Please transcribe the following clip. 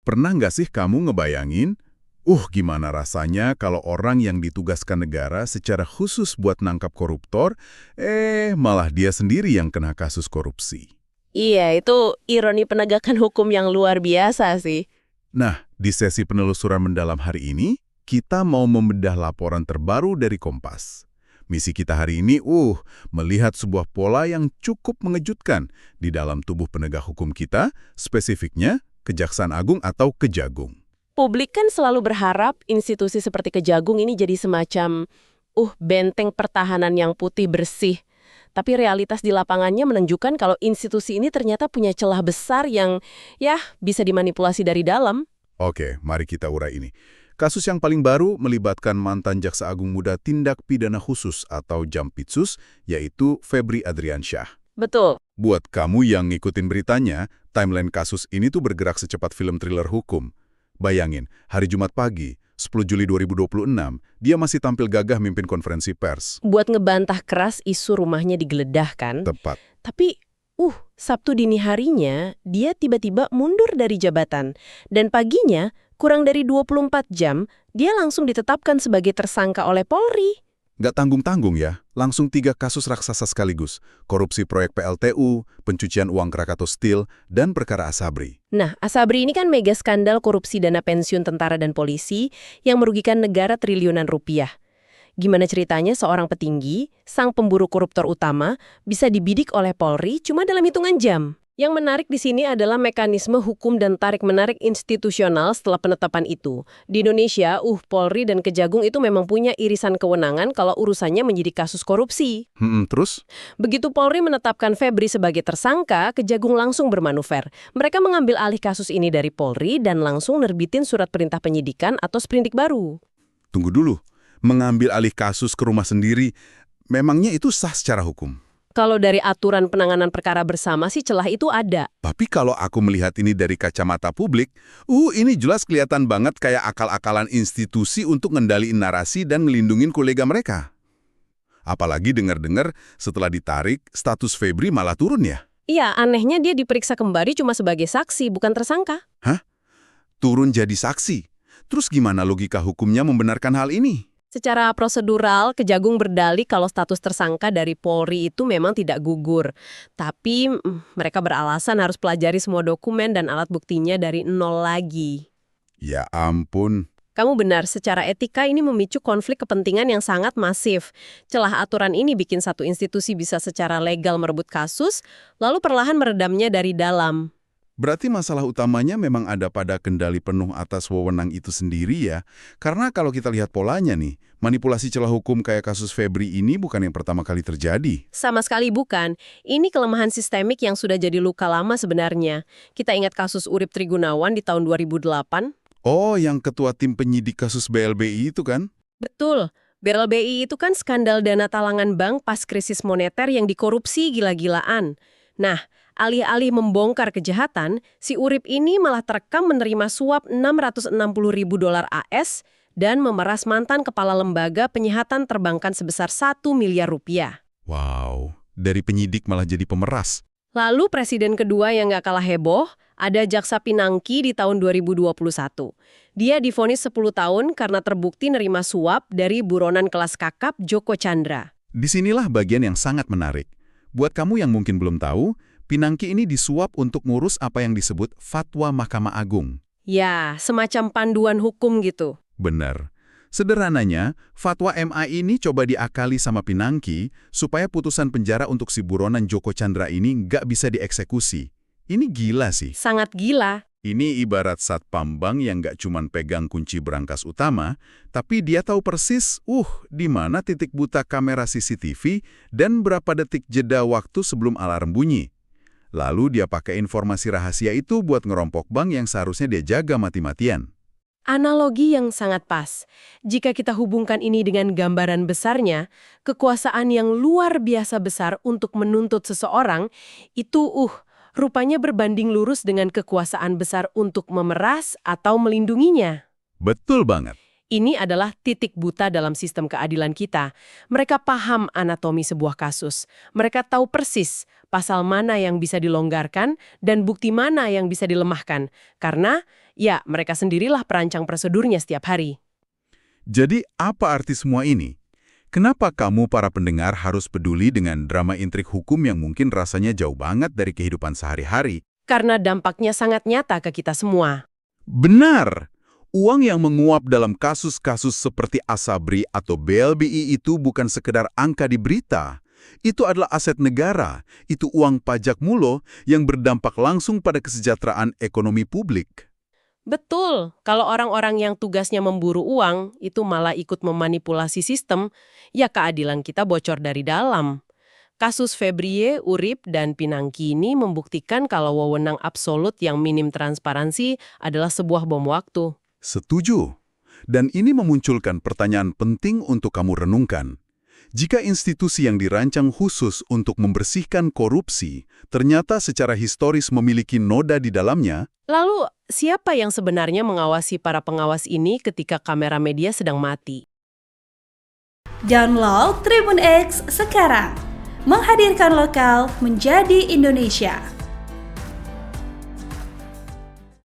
Pernah nggak sih kamu ngebayangin, gimana rasanya kalau orang yang ditugaskan negara secara khusus buat nangkap koruptor, malah dia sendiri yang kena kasus korupsi. Iya, itu ironi penegakan hukum yang luar biasa sih. Nah, di sesi penelusuran mendalam hari ini, kita mau membedah laporan terbaru dari Kompas. Misi kita hari ini, melihat sebuah pola yang cukup mengejutkan di dalam tubuh penegak hukum kita, spesifiknya Kejaksaan Agung atau Kejagung. Publik kan selalu berharap institusi seperti Kejagung ini jadi semacam benteng pertahanan yang putih bersih. Tapi realitas di lapangannya menunjukkan kalau institusi ini ternyata punya celah besar yang bisa dimanipulasi dari dalam. Oke, mari kita urai ini. Kasus yang paling baru melibatkan mantan Jaksa Agung Muda Tindak Pidana Khusus atau Jampitsus, yaitu Febri Adriansyah. Betul. Buat kamu yang ngikutin beritanya, timeline kasus ini tuh bergerak secepat film thriller hukum. Bayangin, hari Jumat pagi, 10 Juli 2026, dia masih tampil gagah mimpin konferensi pers. Buat ngebantah keras isu rumahnya digeledah kan. Tepat. Tapi, Sabtu dini harinya, dia tiba-tiba mundur dari jabatan. Dan paginya, kurang dari 24 jam, dia langsung ditetapkan sebagai tersangka oleh Polri. Nggak tanggung-tanggung ya, langsung 3 kasus raksasa sekaligus. Korupsi proyek PLTU, pencucian uang Krakatau Steel, dan perkara Asabri. Nah, Asabri ini kan mega skandal korupsi dana pensiun tentara dan polisi yang merugikan negara triliunan rupiah. Gimana ceritanya seorang petinggi, sang pemburu koruptor utama, bisa dibidik oleh Polri cuma dalam hitungan jam? Yang menarik di sini adalah mekanisme hukum dan tarik-menarik institusional setelah penetapan itu. Di Indonesia, Polri dan Kejagung itu memang punya irisan kewenangan kalau urusannya menjadi kasus korupsi. Terus? Begitu Polri menetapkan Febri sebagai tersangka, Kejagung langsung bermanuver. Mereka mengambil alih kasus ini dari Polri dan langsung nerbitin surat perintah penyidikan atau sprindik baru. Tunggu dulu, mengambil alih kasus ke rumah sendiri, memangnya itu sah secara hukum? Kalau dari aturan penanganan perkara bersama sih celah itu ada. Tapi kalau aku melihat ini dari kacamata publik, ini jelas kelihatan banget kayak akal-akalan institusi untuk ngendaliin narasi dan ngelindungin kolega mereka. Apalagi dengar-dengar setelah ditarik, status Febri malah turun ya? Iya, anehnya dia diperiksa kembali cuma sebagai saksi, bukan tersangka. Hah? Turun jadi saksi? Terus gimana logika hukumnya membenarkan hal ini? Secara prosedural, Kejagung berdalih kalau status tersangka dari Polri itu memang tidak gugur. Tapi mereka beralasan harus pelajari semua dokumen dan alat buktinya dari nol lagi. Ya ampun. Kamu benar, secara etika ini memicu konflik kepentingan yang sangat masif. Celah aturan ini bikin satu institusi bisa secara legal merebut kasus, lalu perlahan meredamnya dari dalam. Berarti masalah utamanya memang ada pada kendali penuh atas wewenang itu sendiri ya. Karena kalau kita lihat polanya nih, manipulasi celah hukum kayak kasus Febri ini bukan yang pertama kali terjadi. Sama sekali bukan. Ini kelemahan sistemik yang sudah jadi luka lama sebenarnya. Kita ingat kasus Urip Trigunawan di tahun 2008? Oh, yang ketua tim penyidik kasus BLBI itu kan? Betul. BLBI itu kan skandal dana talangan bank pas krisis moneter yang dikorupsi gila-gilaan. Nah, alih-alih membongkar kejahatan, si Urip ini malah terekam menerima suap $660.000 AS dan memeras mantan kepala lembaga penyihatan perbankan sebesar 1 miliar rupiah. Wow, dari penyidik malah jadi pemeras. Lalu presiden kedua yang gak kalah heboh, ada Jaksa Pinangki di tahun 2021. Dia divonis 10 tahun karena terbukti nerima suap dari buronan kelas kakap Joko Chandra. Disinilah bagian yang sangat menarik. Buat kamu yang mungkin belum tahu, Pinangki ini disuap untuk ngurus apa yang disebut Fatwa Mahkamah Agung. Ya, semacam panduan hukum gitu. Benar. Sederhananya, fatwa MA ini coba diakali sama Pinangki supaya putusan penjara untuk si buronan Joko Chandra ini nggak bisa dieksekusi. Ini gila sih. Sangat gila. Ini ibarat satpam bank yang nggak cuman pegang kunci berangkas utama, tapi dia tahu persis, di mana titik buta kamera CCTV dan berapa detik jeda waktu sebelum alarm bunyi. Lalu dia pakai informasi rahasia itu buat ngerompok bank yang seharusnya dia jaga mati-matian. Analogi yang sangat pas. Jika kita hubungkan ini dengan gambaran besarnya, kekuasaan yang luar biasa besar untuk menuntut seseorang, itu rupanya berbanding lurus dengan kekuasaan besar untuk memeras atau melindunginya. Betul banget. Ini adalah titik buta dalam sistem keadilan kita. Mereka paham anatomi sebuah kasus. Mereka tahu persis pasal mana yang bisa dilonggarkan dan bukti mana yang bisa dilemahkan. Karena Ya, mereka sendirilah perancang prosedurnya setiap hari. Jadi apa arti semua ini? Kenapa kamu para pendengar harus peduli dengan drama intrik hukum yang mungkin rasanya jauh banget dari kehidupan sehari-hari? Karena dampaknya sangat nyata ke kita semua. Benar! Uang yang menguap dalam kasus-kasus seperti Asabri atau BLBI itu bukan sekedar angka di berita. Itu adalah aset negara, itu uang pajak mulo yang berdampak langsung pada kesejahteraan ekonomi publik. Betul, kalau orang-orang yang tugasnya memburu uang itu malah ikut memanipulasi sistem, ya keadilan kita bocor dari dalam. Kasus Febrie, Urip, dan Pinangki ini membuktikan kalau wewenang absolut yang minim transparansi adalah sebuah bom waktu. Setuju. Dan ini memunculkan pertanyaan penting untuk kamu renungkan. Jika institusi yang dirancang khusus untuk membersihkan korupsi ternyata secara historis memiliki noda di dalamnya, Lalu, siapa yang sebenarnya mengawasi para pengawas ini ketika kamera media sedang mati? Download Tribun X sekarang. Menghadirkan lokal menjadi Indonesia.